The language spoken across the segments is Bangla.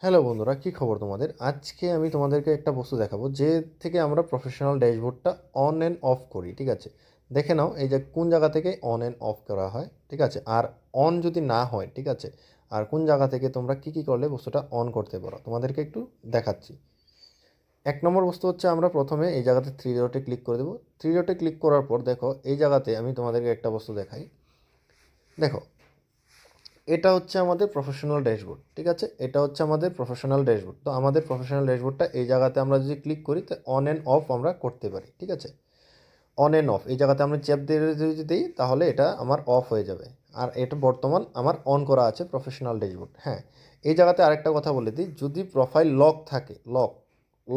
হ্যালো বন্ধুরা, কী খবর তোমাদের? আজকে আমি তোমাদেরকে একটা বস্তু দেখাবো যে থেকে আমরা প্রফেশনাল ড্যাশবোর্ডটা অন অ্যান্ড অফ করি। ঠিক আছে, দেখে নাও এই যে কোন জায়গা থেকে অন অ্যান্ড অফ করা হয়। ঠিক আছে, আর অন যদি না হয়, ঠিক আছে, আর কোন জায়গা থেকে তোমরা কী কী করলে বস্তুটা অন করতে পারো তোমাদেরকে একটু দেখাচ্ছি। এক নম্বর বস্তু হচ্ছে আমরা প্রথমে এই জায়গাতে থ্রি ডটে ক্লিক করে দেবো। থ্রি ডটে ক্লিক করার পর দেখো এই জায়গাতে আমি তোমাদেরকে একটা বস্তু দেখাই। দেখো, এটা হচ্ছে আমাদের প্রফেশনাল ড্যাশবোর্ড। ঠিক আছে, এটা হচ্ছে আমাদের প্রফেশনাল ড্যাশবোর্ড। তো আমাদের প্রফেশনাল ড্যাশবোর্ডটা এই জায়গাতে আমরা যদি ক্লিক করি তো অন অ্যান্ড অফ আমরা করতে পারি। ঠিক আছে, অন অ্যান্ড অফ এই জায়গাতে আমরা চ্যাপ দিয়ে যদি দিই তাহলে এটা আমার অফ হয়ে যাবে। আর এটা বর্তমান আমার অন করা আছে প্রফেশনাল ড্যাশবোর্ড। হ্যাঁ, এই জায়গাতে আরেকটা কথা বলে দিই, যদি প্রোফাইল লক থাকে,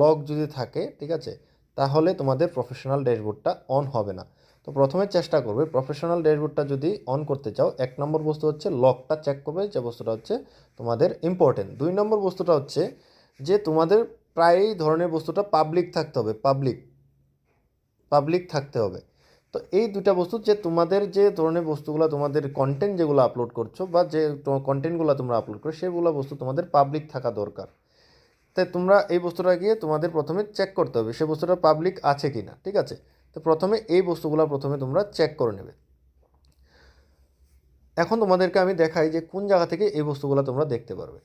লক যদি থাকে, ঠিক আছে, তাহলে তোমাদের প্রফেশনাল ড্যাশবোর্ডটা অন হবে না। তো প্রথমে চেষ্টা করবে প্রফেশনাল ড্যাশবোর্ডটা যদি অন করতে চাও, এক নম্বর বস্তু হচ্ছে লকটা চেক করবে, যে বস্তুটা হচ্ছে তোমাদের ইম্পর্টেন্ট। দুই নম্বর বস্তুটা হচ্ছে যে তোমাদের প্রায়ই ধরনের বস্তুটা পাবলিক থাকতে হবে, পাবলিক থাকতে হবে। তো এই দুটা বস্তু, যে তোমাদের যে ধরনের বস্তুগুলো, তোমাদের কন্টেন্ট যেগুলো আপলোড করছো বা যে কন্টেন্টগুলো তোমরা আপলোড করো সেগুলো বস্তু তোমাদের পাবলিক থাকা দরকার। তাই তোমরা এই বস্তুটা গিয়ে তোমাদের প্রথমে চেক করতে হবে সে বস্তুটা পাবলিক আছে কি না। ঠিক আছে, তো প্রথমে এই বস্তুগুলো প্রথমে তোমরা চেক করে নেবে। এখন তোমাদেরকে আমি দেখাই যে কোন জায়গা থেকে এই বস্তুগুলো তোমরা দেখতে পারবে।